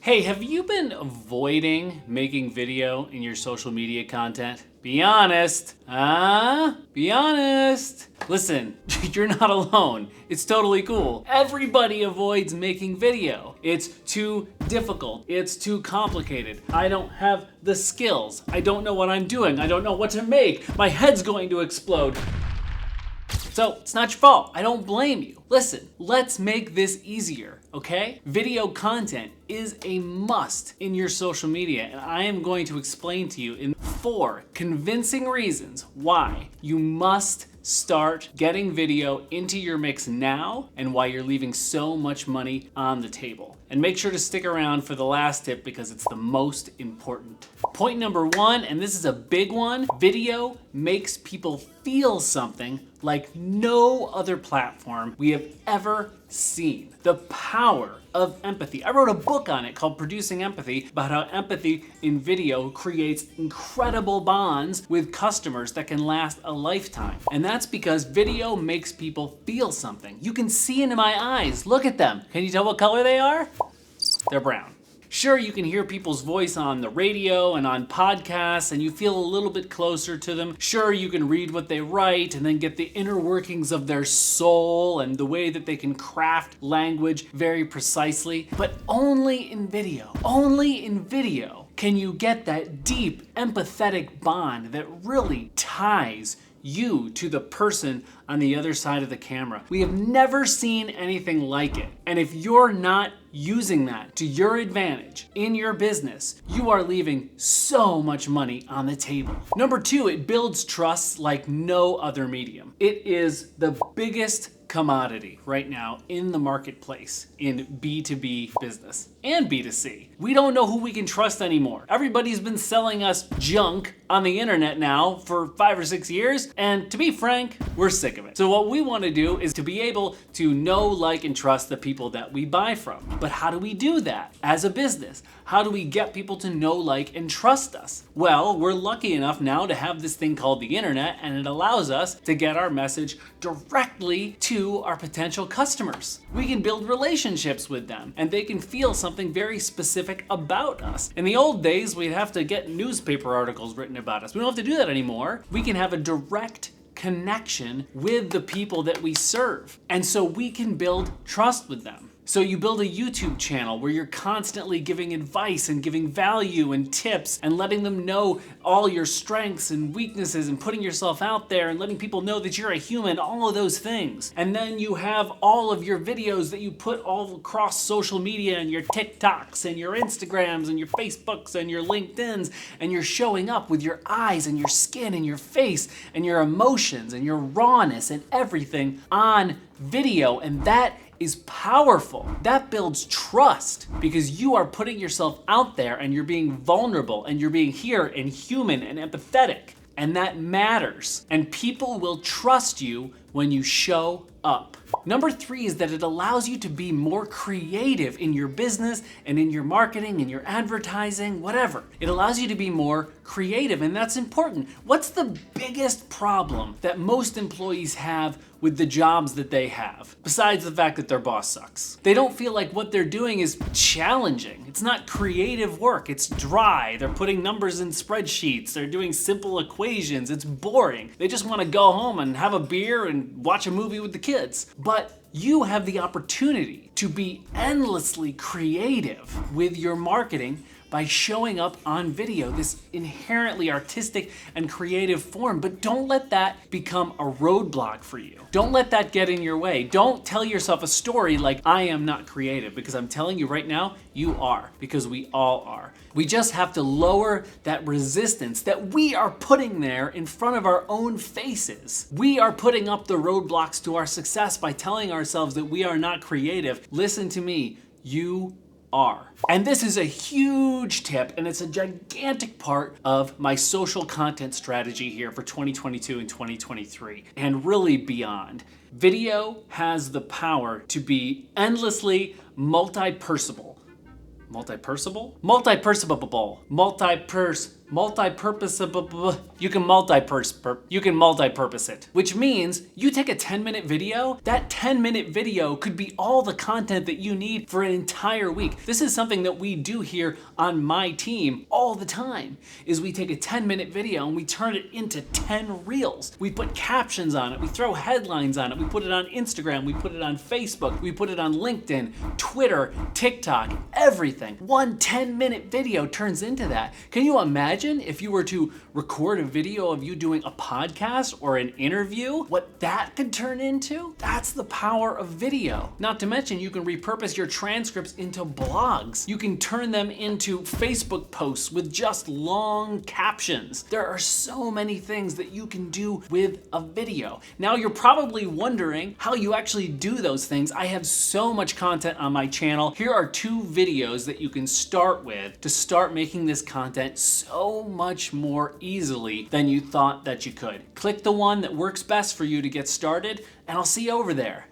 Hey, have you been avoiding making video in your social media content? Be honest. Be honest. Listen, you're not alone. It's totally cool. Everybody avoids making video. It's too difficult. It's too complicated. I don't have the skills. I don't know what I'm doing. I don't know what to make. My head's going to explode. So it's not your fault. I don't blame you. Listen, let's make this easier, okay? Video content is a must in your social media, and I am going to explain to you in 4 convincing reasons why you must start getting video into your mix now and why you're leaving so much money on the table. And make sure to stick around for the last tip because it's the most important. Point number 1, and this is a big one, video makes people feel something like no other platform we have ever seen. The power of empathy. I wrote a book on it called Producing Empathy about how empathy in video creates incredible bonds with customers that can last a lifetime. And that's because video makes people feel something. You can see into my eyes. Look at them. Can you tell what color they are? They're brown. Sure, you can hear people's voice on the radio and on podcasts and you feel a little bit closer to them. Sure, you can read what they write and then get the inner workings of their soul and the way that they can craft language very precisely. But only in video. Only in video can you get that deep, empathetic bond that really ties you to the person on the other side of the camera. We have never seen anything like it. And if you're not using that to your advantage in your business, you are leaving so much money on the table. Number 2, it builds trust like no other medium. It is the biggest commodity right now in the marketplace in B2B business and B2C. We don't know who we can trust anymore. Everybody's been selling us junk on the internet now for 5 or 6 years, and to be frank, we're sick of it. So what we want to do is to be able to know, like, and trust the people that we buy from. But how do we do that as a business? How do we get people to know, like, and trust us? Well, we're lucky enough now to have this thing called the internet, and it allows us to get our message directly to our potential customers. We can build relationships with them, and they can feel something very specific about us. In the old days, we'd have to get newspaper articles written about us. We don't have to do that anymore. We can have a direct connection with the people that we serve, and so we can build trust with them. So you build a YouTube channel where you're constantly giving advice and giving value and tips and letting them know all your strengths and weaknesses and putting yourself out there and letting people know that you're a human, all of those things. And then you have all of your videos that you put all across social media and your TikToks and your Instagrams and your Facebooks and your LinkedIns, and you're showing up with your eyes and your skin and your face and your emotions and your rawness and everything on video, and that is powerful. That builds trust because you are putting yourself out there and you're being vulnerable and you're being here and human and empathetic. And that matters. And people will trust you when you show up. Number 3 is that it allows you to be more creative in your business and in your marketing and your advertising, whatever. It allows you to be more creative, and that's important. What's the biggest problem that most employees have with the jobs that they have, besides the fact that their boss sucks? They don't feel like what they're doing is challenging. It's not creative work. It's dry. They're putting numbers in spreadsheets. They're doing simple equations. It's boring. They just want to go home and have a beer and watch a movie with the kids. But you have the opportunity to be endlessly creative with your marketing by showing up on video, this inherently artistic and creative form. But don't let that become a roadblock for you. Don't let that get in your way. Don't tell yourself a story like, I am not creative, because I'm telling you right now, you are, because we all are. We just have to lower that resistance that we are putting there in front of our own faces. We are putting up the roadblocks to our success by telling ourselves that we are not creative. Listen to me, you are. And this is a huge tip, and it's a gigantic part of my social content strategy here for 2022 and 2023, and really beyond. Video has the power to be endlessly multi-persable. Multi-persable? Multi-persable. Multi-pers. multi-purpose, you can multi-purpose it, which means you take a 10-minute video, that 10-minute video could be all the content that you need for an entire week. This is something that we do here on my team all the time, is we take a 10-minute video and we turn it into 10 reels. We put captions on it, we throw headlines on it, we put it on Instagram, we put it on Facebook, we put it on LinkedIn, Twitter, TikTok, everything. One 10-minute video turns into that. Can you imagine if you were to record a video of you doing a podcast or an interview, what that could turn into? That's the power of video. Not to mention, you can repurpose your transcripts into blogs. You can turn them into Facebook posts with just long captions. There are so many things that you can do with a video. Now you're probably wondering how you actually do those things. I have so much content on my channel. Here are 2 videos that you can start with to start making this content so much more easily than you thought that you could. Click the one that works best for you to get started, and I'll see you over there.